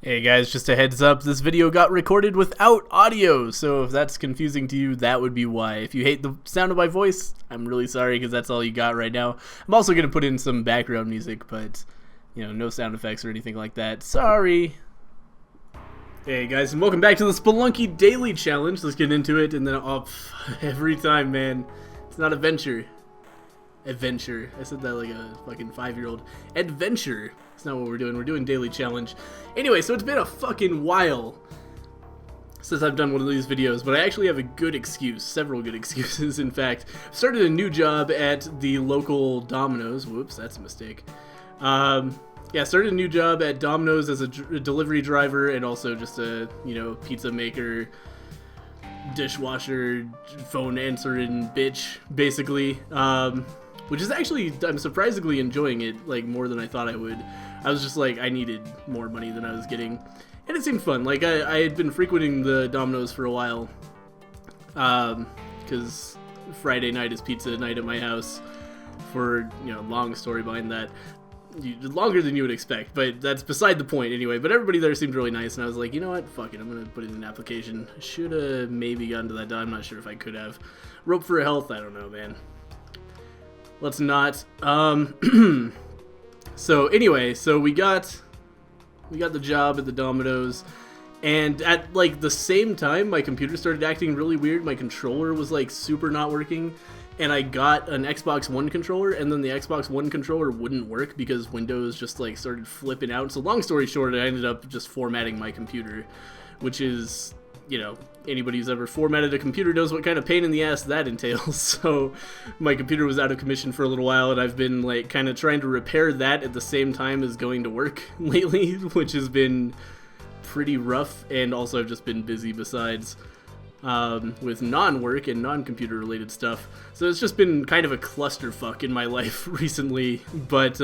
Hey guys, just a heads up, this video got recorded without audio, so if that's confusing to you, that would be why. If you hate the sound of my voice, I'm really sorry because that's all you got right now. I'm also going to put in some background music, but, no sound effects or anything like that. Sorry. Hey guys, and welcome back to the Spelunky Daily Challenge. Let's get into it, and then every time, man, it's not adventure. Adventure. I said that like a fucking 5-year-old. Adventure. That's not what we're doing. We're doing daily challenge. Anyway, so it's been a fucking while since I've done one of these videos, but I actually have a good excuse. Several good excuses, in fact. Started a new job at the local Domino's. Whoops, that's a mistake. Yeah, started a new job at Domino's as a delivery driver and also just a, pizza maker, dishwasher, phone answering bitch, basically. Which is actually, I'm surprisingly enjoying it, like, more than I thought I would. I was just like, I needed more money than I was getting. And it seemed fun. Like, I had been frequenting the Domino's for a while. Because Friday night is pizza night at my house. For, long story behind that. Longer than you would expect, but that's beside the point anyway. But everybody there seemed really nice, and I was like, you know what, fuck it, I'm gonna put in an application. Should have maybe gotten to that done. I'm not sure if I could have. Rope for health, I don't know, man. Let's not. So anyway, so we got the job at the Domino's, and at like the same time my computer started acting really weird. My controller was like super not working, and I got an Xbox One controller, and then the Xbox One controller wouldn't work because Windows just like started flipping out. So long story short, I ended up just formatting my computer, which is, anybody who's ever formatted a computer knows what kind of pain in the ass that entails. So my computer was out of commission for a little while, and I've been like kind of trying to repair that at the same time as going to work lately, which has been pretty rough, and also I've just been busy besides with non-work and non-computer related stuff. So it's just been kind of a clusterfuck in my life recently, but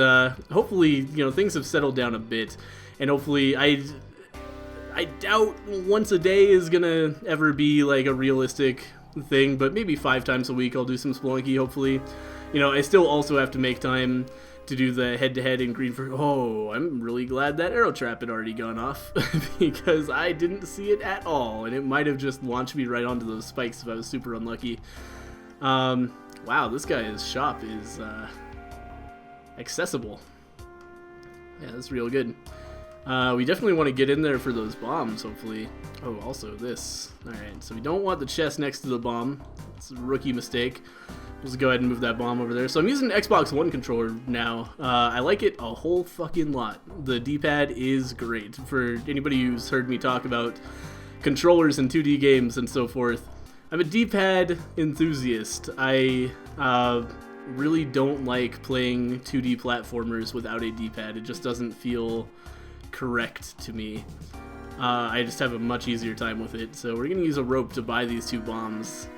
hopefully, things have settled down a bit, and hopefully I doubt once a day is gonna ever be like a realistic thing, but maybe 5 times a week I'll do some Spelunky, hopefully. I still also have to make time to do the head-to-head in green for. Oh, I'm really glad that arrow trap had already gone off because I didn't see it at all, and it might have just launched me right onto those spikes if I was super unlucky. Wow, this guy's shop is accessible. Yeah, that's real good. We definitely want to get in there for those bombs, hopefully. Oh, also this. Alright, so we don't want the chest next to the bomb. It's a rookie mistake. Let's go ahead and move that bomb over there. So I'm using an Xbox One controller now. I like it a whole fucking lot. The D-pad is great. For anybody who's heard me talk about controllers in 2D games and so forth, I'm a D-pad enthusiast. I really don't like playing 2D platformers without a D-pad. It just doesn't feel correct to me. I just have a much easier time with it. So we're gonna use a rope to buy these 2 bombs.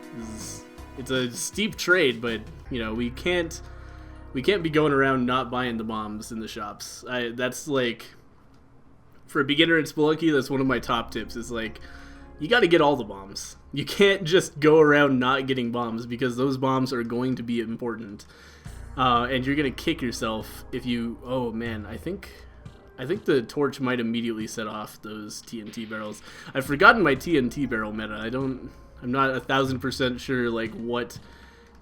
It's a steep trade, but we can't be going around not buying the bombs in the shops. That's like, for a beginner in Spelunky, that's one of my top tips. Is like, you got to get all the bombs. You can't just go around not getting bombs, because those bombs are going to be important, and you're gonna kick yourself if you. Oh man, I think the torch might immediately set off those TNT barrels. I've forgotten my TNT barrel meta. I'm not 1000% sure like what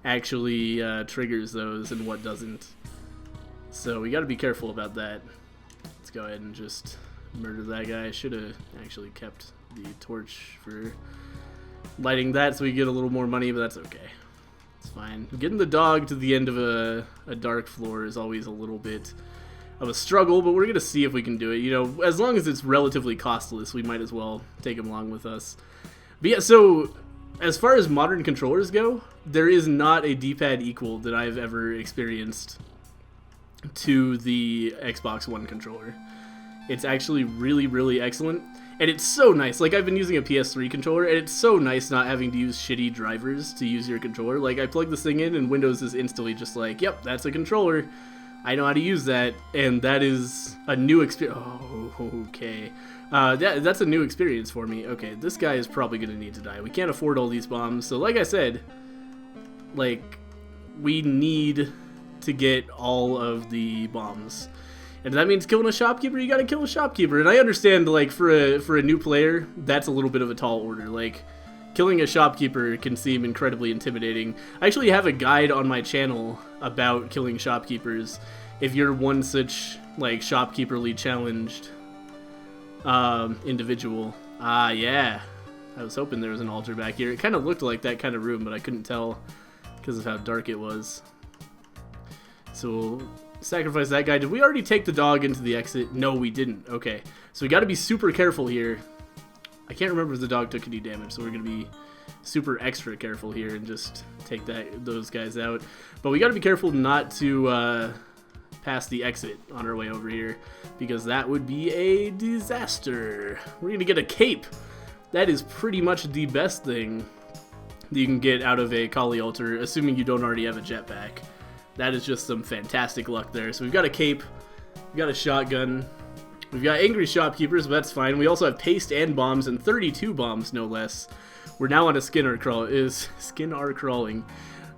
actually triggers those and what doesn't. So we got to be careful about that. Let's go ahead and just murder that guy. I should have actually kept the torch for lighting that so we get a little more money, but that's okay. It's fine. Getting the dog to the end of a dark floor is always a little bit of a struggle, but we're gonna see if we can do it. As long as it's relatively costless, we might as well take him along with us. But yeah, so as far as modern controllers go, there is not a D-pad equal that I've ever experienced to the Xbox One controller. It's actually really, really excellent, and it's so nice. Like, I've been using a PS3 controller, and it's so nice not having to use shitty drivers to use your controller. Like, I plug this thing in, and Windows is instantly just like, yep, that's a controller. I know how to use that, and that is a new experience. Oh, okay. That's a new experience for me. Okay, this guy is probably going to need to die. We can't afford all these bombs, so like I said, like, we need to get all of the bombs. And that means killing a shopkeeper, you gotta kill a shopkeeper. And I understand, like, for a new player, that's a little bit of a tall order. Like, killing a shopkeeper can seem incredibly intimidating. I actually have a guide on my channel about killing shopkeepers. If you're one such, like, shopkeeperly challenged individual. Yeah. I was hoping there was an altar back here. It kind of looked like that kind of room, but I couldn't tell because of how dark it was. So we'll sacrifice that guy. Did we already take the dog into the exit? No, we didn't. Okay. So we got to be super careful here. I can't remember if the dog took any damage, so we're going to be super extra careful here and just take those guys out. But we got to be careful not to pass the exit on our way over here, because that would be a disaster. We're going to get a cape. That is pretty much the best thing that you can get out of a Kali altar, assuming you don't already have a jetpack. That is just some fantastic luck there. So we've got a cape, we've got a shotgun, we've got angry shopkeepers, but that's fine. We also have paste and bombs, and 32 bombs, no less. We're now on a skin crawl. Skin are crawling.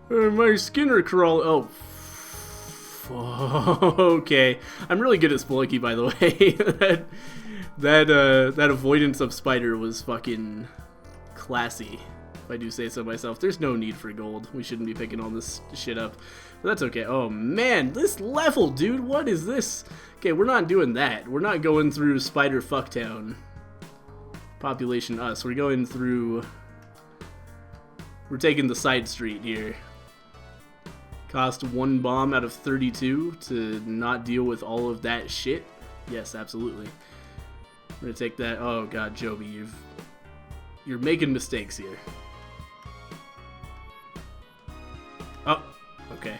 My skin are crawling. Oh, okay. I'm really good at Spelunky, by the way. that avoidance of spider was fucking classy, if I do say so myself. There's no need for gold. We shouldn't be picking all this shit up. But that's okay. Oh man, this level, dude, what is this? Okay, we're not doing that. We're not going through Spider Fucktown. Population us. We're going through... We're taking the side street here. Cost 1 bomb out of 32 to not deal with all of that shit? Yes, absolutely. We're gonna take that. Oh god, Joby, you're making mistakes here. Oh, okay.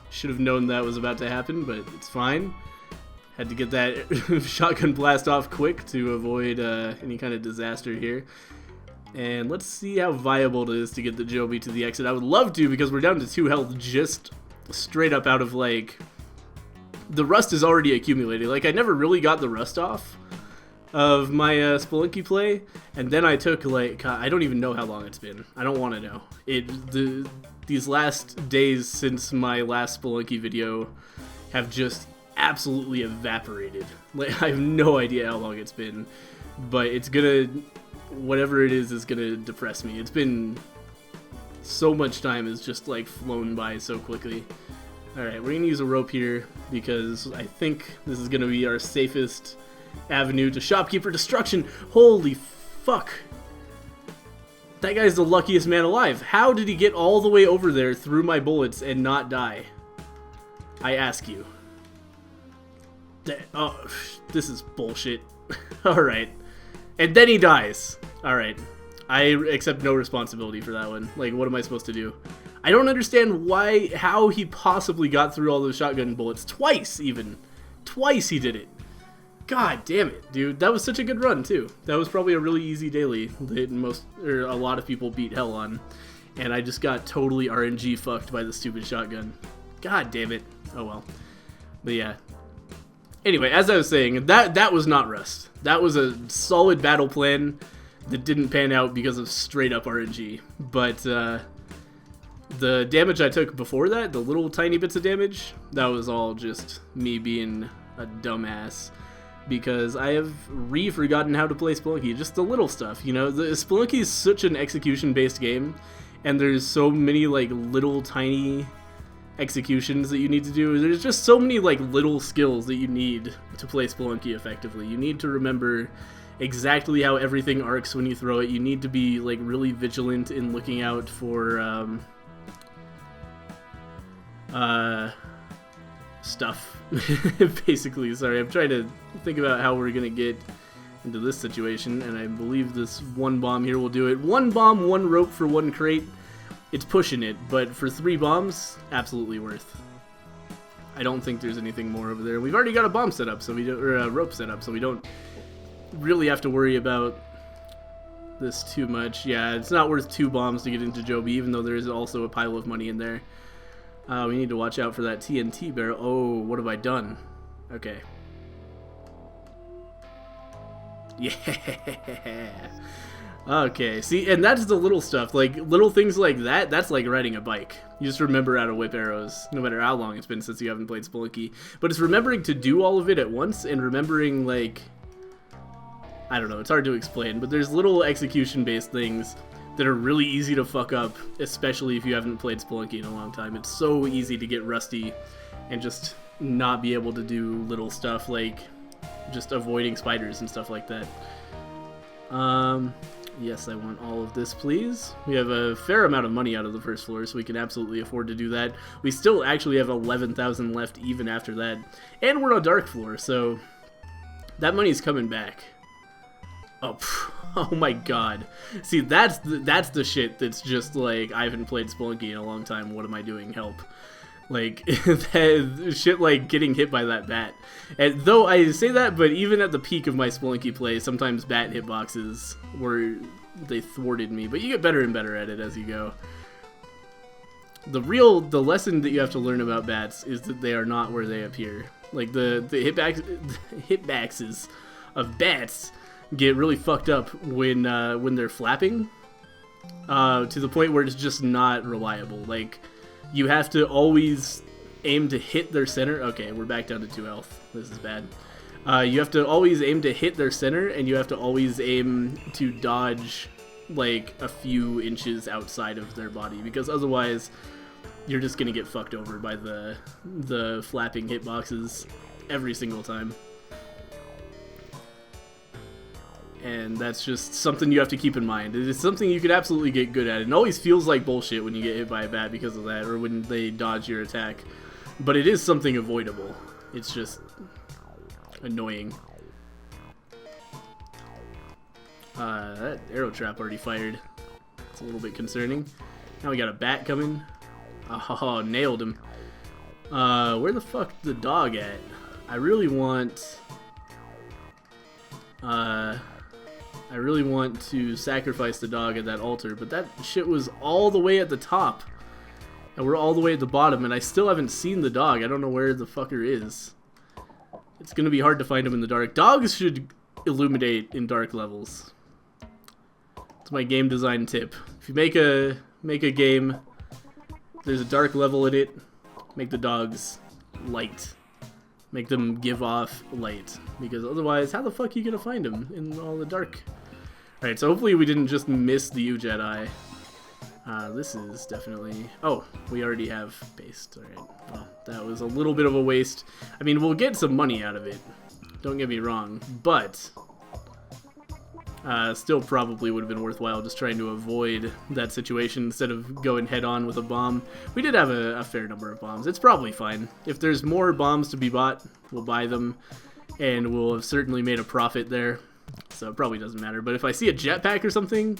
Should have known that was about to happen, but it's fine. Had to get that shotgun blast off quick to avoid any kind of disaster here. And let's see how viable it is to get the Joby to the exit. I would love to, because we're down to 2 health just straight up out of, like... The rust is already accumulated. Like, I never really got the rust off of my Spelunky play, and then I took, like... I don't even know how long it's been. I don't want to know. These last days since my last Spelunky video have just absolutely evaporated. Like, I have no idea how long it's been, but it's gonna... Whatever it is gonna depress me. It's been so much time has just like flown by so quickly. Alright, we're gonna use a rope here because I think this is gonna be our safest avenue to shopkeeper destruction. Holy fuck. That guy's the luckiest man alive. How did he get all the way over there through my bullets and not die? I ask you. Oh, this is bullshit. Alright. And then he dies. Alright. I accept no responsibility for that one. Like, what am I supposed to do? I don't understand how he possibly got through all those shotgun bullets. Twice, even. Twice he did it. God damn it, dude. That was such a good run, too. That was probably a really easy daily that a lot of people beat hell on. And I just got totally RNG fucked by the stupid shotgun. God damn it. Oh well. But yeah. Anyway, as I was saying, that was not Rust. That was a solid battle plan that didn't pan out because of straight up RNG. But the damage I took before that, the little tiny bits of damage, that was all just me being a dumbass. Because I have forgotten how to play Spelunky. Just the little stuff, you know? Spelunky is such an execution-based game, and there's so many, like, little tiny executions that you need to do. There's just so many like little skills that you need to play Spelunky effectively. You need to remember exactly how everything arcs when you throw it. You need to be like really vigilant in looking out for stuff. Basically, sorry, I'm trying to think about how we're gonna get into this situation, and I believe this 1 bomb here will do it. 1 bomb, 1 rope for 1 crate. It's pushing it, but for 3 bombs, absolutely worth. I don't think there's anything more over there. We've already got a bomb set up, so we don't, or a rope set up, so we don't really have to worry about this too much. Yeah, it's not worth 2 bombs to get into Joby, even though there is also a pile of money in there. We need to watch out for that TNT barrel. Oh, what have I done? Okay. Yeah. Okay, see, and that's the little stuff. Like, little things like that, that's like riding a bike. You just remember how to whip arrows, no matter how long it's been since you haven't played Spelunky. But it's remembering to do all of it at once, and remembering, like... I don't know, it's hard to explain, but there's little execution-based things that are really easy to fuck up, especially if you haven't played Spelunky in a long time. It's so easy to get rusty and just not be able to do little stuff like just avoiding spiders and stuff like that. Yes, I want all of this, please. We have a fair amount of money out of the first floor, so we can absolutely afford to do that. We still actually have 11,000 left even after that. And we're on dark floor, so that money's coming back. Oh, oh my god. See, that's the shit that's just like, I haven't played Spelunky in a long time, what am I doing? Help. Like, that shit like getting hit by that bat. And though I say that, but even at the peak of my Spelunky play, sometimes bat hitboxes they thwarted me. But you get better and better at it as you go. The lesson that you have to learn about bats is that they are not where they appear. Like, the hitboxes of bats get really fucked up when they're flapping, to the point where it's just not reliable. Like, you have to always aim to hit their center. Okay, we're back down to 2 health. This is bad. You have to always aim to hit their center, and you have to always aim to dodge like a few inches outside of their body, because otherwise you're just gonna get fucked over by the flapping hitboxes every single time. And that's just something you have to keep in mind. It is something you could absolutely get good at. It always feels like bullshit when you get hit by a bat because of that, or when they dodge your attack. But it is something avoidable. It's just annoying. That arrow trap already fired. It's a little bit concerning. Now we got a bat coming. Oh, nailed him. Where the fuck the dog at? I really want to sacrifice the dog at that altar, but that shit was all the way at the top. And we're all the way at the bottom, and I still haven't seen the dog. I don't know where the fucker is. It's gonna be hard to find him in the dark. Dogs should illuminate in dark levels. It's my game design tip. If you make a game, there's a dark level in it, make the dogs light. Make them give off light, because otherwise, how the fuck are you gonna find them in all the dark? Alright, so hopefully we didn't just miss the Jedi. This is definitely... Oh, we already have paste. Alright, well, that was a little bit of a waste. I mean, we'll get some money out of it. Don't get me wrong, but... still probably would have been worthwhile just trying to avoid that situation instead of going head-on with a bomb. We did have a fair number of bombs. It's probably fine. If there's more bombs to be bought, we'll buy them, and we'll have certainly made a profit there. So it probably doesn't matter. But if I see a jetpack or something...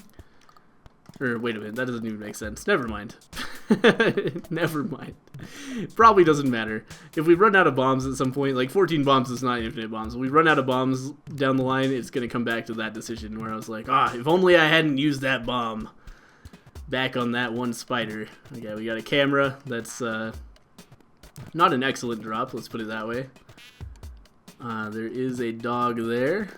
Or, wait a minute, that doesn't even make sense. Never mind. Never mind. Probably doesn't matter. If we run out of bombs at some point, like 14 bombs is not infinite bombs. If we run out of bombs down the line, it's going to come back to that decision where I was like, if only I hadn't used that bomb back on that one spider. Okay, we got a camera. That's not an excellent drop, let's put it that way. There is a dog there.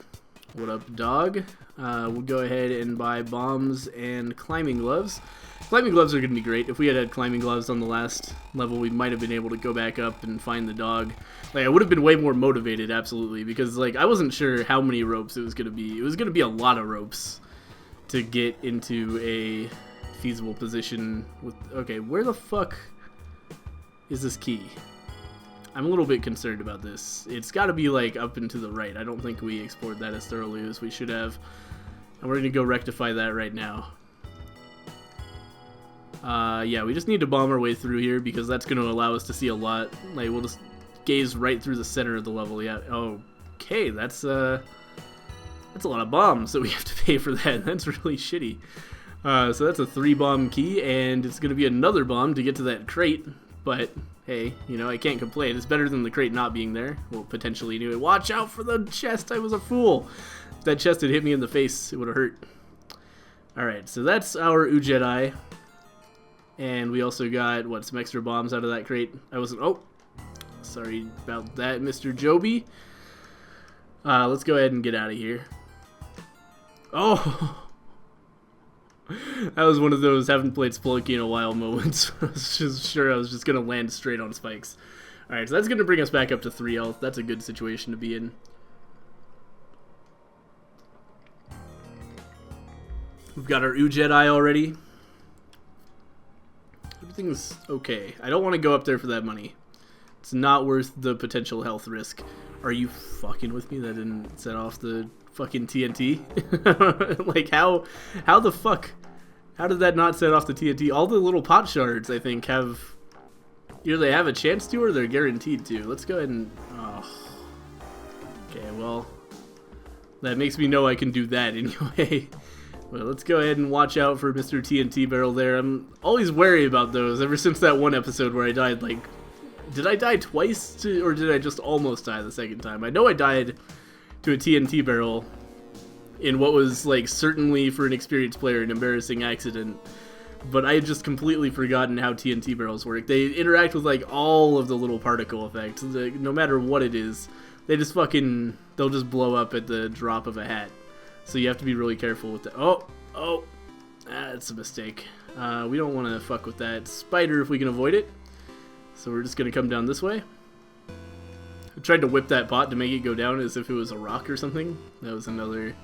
What up, dog? We'll go ahead and buy bombs and climbing gloves. Climbing gloves are going to be great. If we had climbing gloves on the last level, we might have been able to go back up and find the dog. Like, I would have been way more motivated, absolutely, because, like, I wasn't sure how many ropes it was going to be. It was going to be a lot of ropes to get into a feasible position with... Okay, where the fuck is this key? I'm a little bit concerned about this. It's got to be, like, up and to the right. I don't think we explored that as thoroughly as we should have. And we're going to go rectify that right now. Yeah, we just need to bomb our way through here because that's going to allow us to see a lot. Like, we'll just gaze right through the center of the level. Yeah, okay, that's a lot of bombs, so we have to pay for that. That's really shitty. So that's a 3-bomb key, and it's going to be another bomb to get to that crate. But, hey, you know, I can't complain. It's better than the crate not being there. Well, potentially anyway. Watch out for the chest. I was a fool. If that chest had hit me in the face, it would have hurt. Alright, so that's our Jedi. And we also got, what, some extra bombs out of that crate. I wasn't... Oh, sorry about that, Mr. Joby. Let's go ahead and get out of here. Oh, That was one of those haven't played Spelunky in a while moments. I was just sure I was just going to land straight on spikes. Alright, so that's going to bring us back up to 3 health. That's a good situation to be in. We've got our Jedi already. Everything's okay. I don't want to go up there for that money. It's not worth the potential health risk. Are you fucking with me? That didn't set off the fucking TNT? Like, how the fuck? How did that not set off the TNT? All the little pot shards, I think, have... Either they have a chance to or they're guaranteed to. Let's go ahead and... Oh. Okay, well... That makes me know I can do that anyway. Well, let's go ahead and watch out for Mr. TNT Barrel there. I'm always wary about those ever since that one episode where I died, like... Did I die twice, or did I just almost die the second time? I know I died to a TNT barrel in what was, like, certainly for an experienced player an embarrassing accident. But I had just completely forgotten how TNT barrels work. They interact with, like, all of the little particle effects. No matter what it is, they just fucking... They'll just blow up at the drop of a hat. So you have to be really careful with that. Oh, that's a mistake. We don't want to fuck with that spider if we can avoid it. So we're just going to come down this way. I tried to whip that pot to make it go down as if it was a rock or something. That was another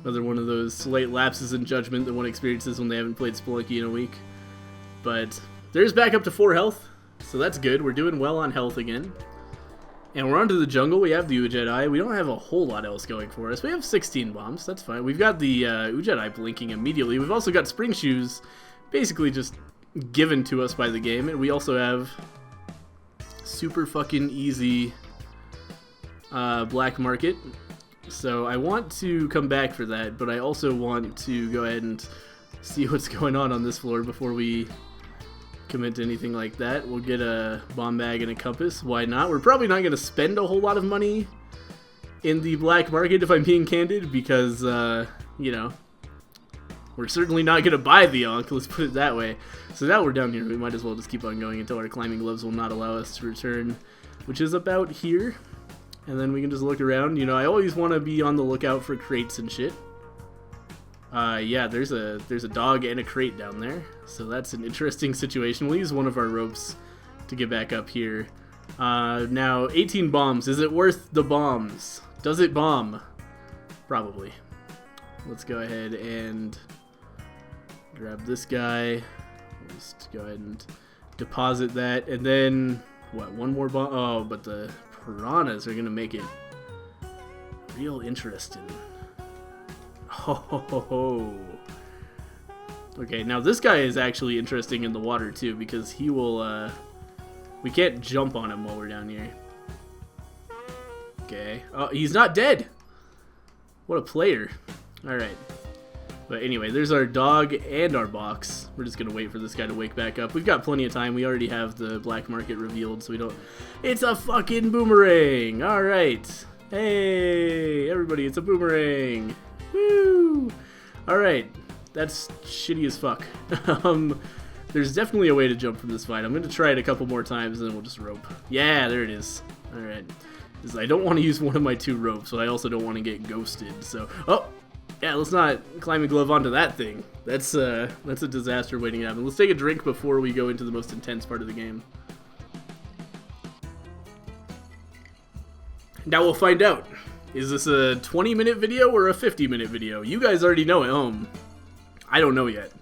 one of those slight lapses in judgment that one experiences when they haven't played Spelunky in a week. But there's back up to 4 health, so that's good. We're doing well on health again. And we're onto the jungle. We have the Jedi. We don't have a whole lot else going for us. We have 16 bombs. That's fine. We've got the Jedi blinking immediately. We've also got spring shoes basically just given to us by the game. And we also have super fucking easy black market. So I want to come back for that, but I also want to go ahead and see what's going on this floor before we commit to anything like that. We'll get a bomb bag and a compass. Why not? We're probably not going to spend a whole lot of money in the black market, if I'm being candid, because, you know, we're certainly not going to buy the Aaaaaand, let's put it that way. So now we're down here. We might as well just keep on going until our climbing gloves will not allow us to return, which is about here. And then we can just look around. You know, I always want to be on the lookout for crates and shit. Yeah, there's a dog and a crate down there. So that's an interesting situation. We'll use one of our ropes to get back up here. Now, 18 bombs. Is it worth the bombs? Does it bomb? Probably. Let's go ahead and grab this guy. Just go ahead and deposit that. And then, what, one more bomb? Oh, but the piranhas are going to make it real interesting. Oh. Okay, now this guy is actually interesting in the water too, because he will, we can't jump on him while we're down here. Okay. Oh, he's not dead! What a player. Alright. But anyway, there's our dog and our box. We're just gonna wait for this guy to wake back up. We've got plenty of time. We already have the black market revealed, so we don't... It's a fucking boomerang! Alright. Hey, everybody, it's a boomerang! Woo! Alright. That's shitty as fuck. There's definitely a way to jump from this fight. I'm gonna try it a couple more times, and then we'll just rope. Yeah, there it is. Alright. I don't want to use one of my 2 ropes, but I also don't want to get ghosted, so... Oh! Yeah, let's not climb a glove onto that thing. That's a disaster waiting to happen. Let's take a drink before we go into the most intense part of the game. Now we'll find out. Is this a 20-minute video or a 50-minute video? You guys already know at home. I don't know yet.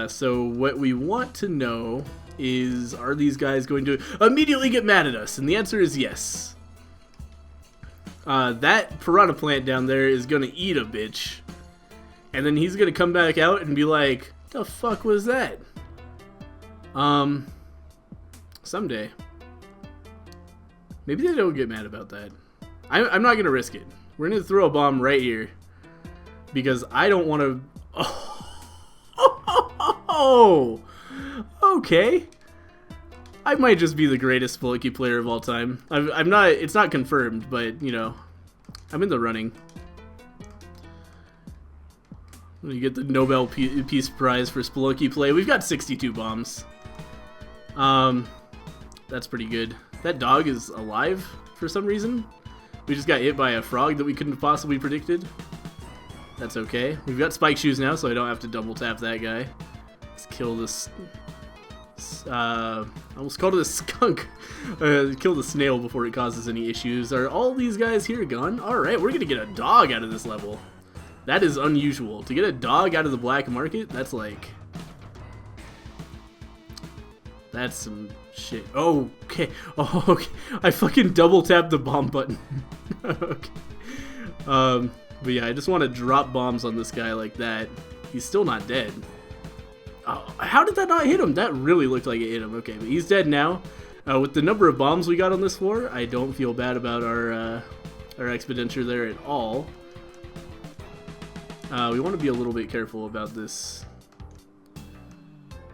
So what we want to know is, are these guys going to immediately get mad at us? And the answer is yes. That piranha plant down there is gonna eat a bitch. And then he's gonna come back out and be like, the fuck was that? Someday. Maybe they don't get mad about that. I'm not gonna risk it. We're gonna throw a bomb right here. Because I don't want to... Oh! Okay. I might just be the greatest Spelunky player of all time. I'm not... It's not confirmed, but, you know, I'm in the running. You get the Nobel Peace Prize for Spelunky play. We've got 62 bombs. That's pretty good. That dog is alive for some reason. We just got hit by a frog that we couldn't have possibly predicted. That's okay. We've got spike shoes now, so I don't have to double tap that guy. Let's kill this. I almost called it a skunk. Kill the snail before it causes any issues. Are all these guys here gone? Alright, we're gonna get a dog out of this level. That is unusual. To get a dog out of the black market, that's like... That's some shit. Oh, okay. Oh, okay. I fucking double tapped the bomb button. Okay. But yeah, I just want to drop bombs on this guy like that. He's still not dead. Oh, how did that not hit him? That really looked like it hit him. Okay, but he's dead now. With the number of bombs we got on this floor, I don't feel bad about our expenditure there at all. We want to be a little bit careful about this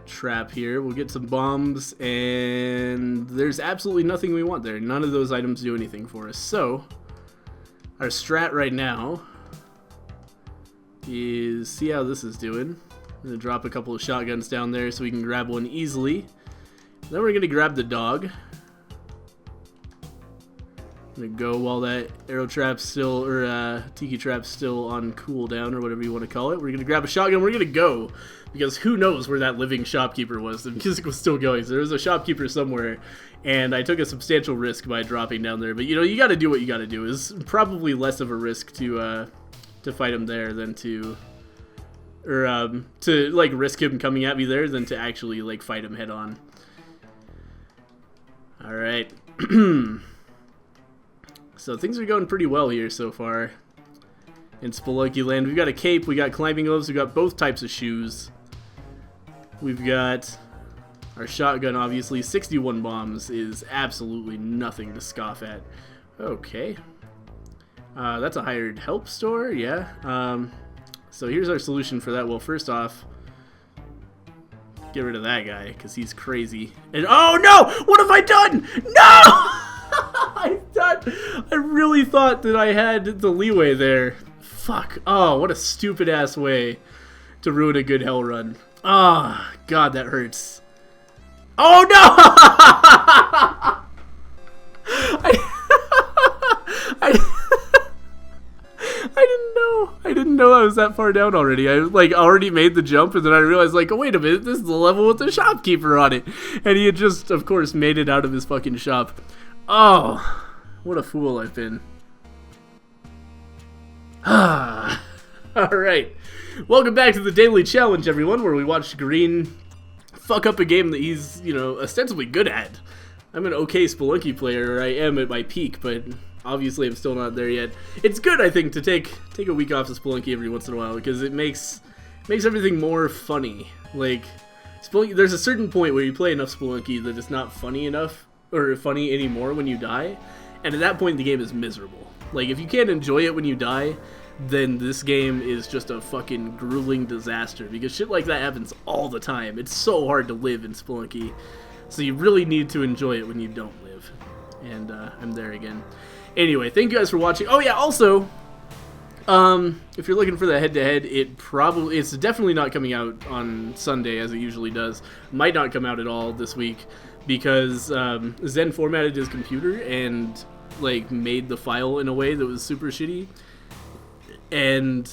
trap here. We'll get some bombs, and there's absolutely nothing we want there. None of those items do anything for us. So, our strat right now is see how this is doing. I'm gonna drop a couple of shotguns down there so we can grab one easily. Then we're gonna grab the dog. I'm gonna go while that arrow trap's still, or tiki trap's still on cooldown, or whatever you want to call it. We're gonna grab a shotgun. We're gonna go, because who knows where that living shopkeeper was. The music was still going, so there was a shopkeeper somewhere, and I took a substantial risk by dropping down there. But you know, you got to do what you got to do. It's probably less of a risk to fight him there than to, or to like risk him coming at me there than to actually like fight him head on. All right. So things are going pretty well here so far in Spelunky Land. We've got a cape, we got climbing gloves, we got both types of shoes. We've got our shotgun, obviously. 61 bombs is absolutely nothing to scoff at. Okay. That's a hired help store, yeah. So here's our solution for that. Well, first off, get rid of that guy, because he's crazy. And oh no! What have I done? No! I really thought that I had the leeway there. Fuck. Oh, what a stupid ass way to ruin a good hell run. Ah, oh, God, that hurts. Oh no! I didn't know I was that far down already. I like already made the jump, and then I realized like, oh, wait a minute, this is the level with the shopkeeper on it, and he had just, of course, made it out of his fucking shop. Oh. What a fool I've been. Ah. Alright. Welcome back to the Daily Challenge, everyone, where we watch Green fuck up a game that he's, you know, ostensibly good at. I'm an okay Spelunky player, or I am at my peak, but obviously I'm still not there yet. It's good, I think, to take a week off of Spelunky every once in a while, because it makes everything more funny. Like, Spelunky, there's a certain point where you play enough Spelunky that it's not funny enough, or funny anymore when you die. And at that point, the game is miserable. Like, if you can't enjoy it when you die, then this game is just a fucking grueling disaster. Because shit like that happens all the time. It's so hard to live in Spelunky. So you really need to enjoy it when you don't live. And I'm there again. Anyway, thank you guys for watching. Oh yeah, also, if you're looking for the head-to-head, it's definitely not coming out on Sunday as it usually does. Might not come out at all this week. Because Zen formatted his computer and like made the file in a way that was super shitty, and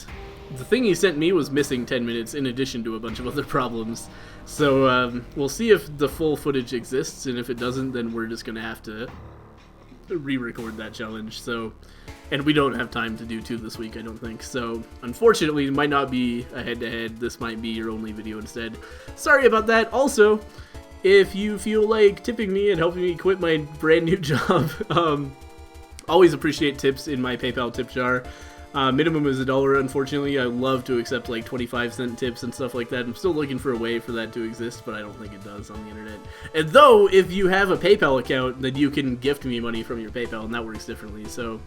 the thing he sent me was missing 10 minutes in addition to a bunch of other problems. So we'll see if the full footage exists, and if it doesn't, then we're just gonna have to re-record that challenge. So, and we don't have time to do 2 this week, I don't think. So unfortunately, it might not be a head-to-head. This might be your only video instead. Sorry about that. Also, if you feel like tipping me and helping me quit my brand new job, always appreciate tips in my PayPal tip jar. Minimum is $1, unfortunately. I love to accept like 25-cent tips and stuff like that. I'm still looking for a way for that to exist, but I don't think it does on the internet. And though, if you have a PayPal account, then you can gift me money from your PayPal, and that works differently. So,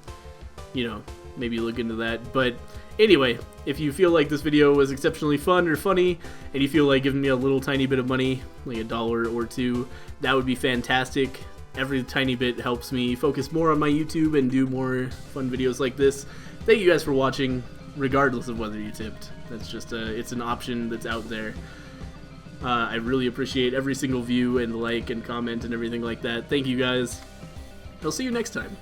you know, maybe look into that. But anyway, if you feel like this video was exceptionally fun or funny, and you feel like giving me a little tiny bit of money, like $1 or $2, that would be fantastic. Every tiny bit helps me focus more on my YouTube and do more fun videos like this. Thank you guys for watching, regardless of whether you tipped. That's just it's an option that's out there. I really appreciate every single view and like and comment and everything like that. Thank you guys. I'll see you next time.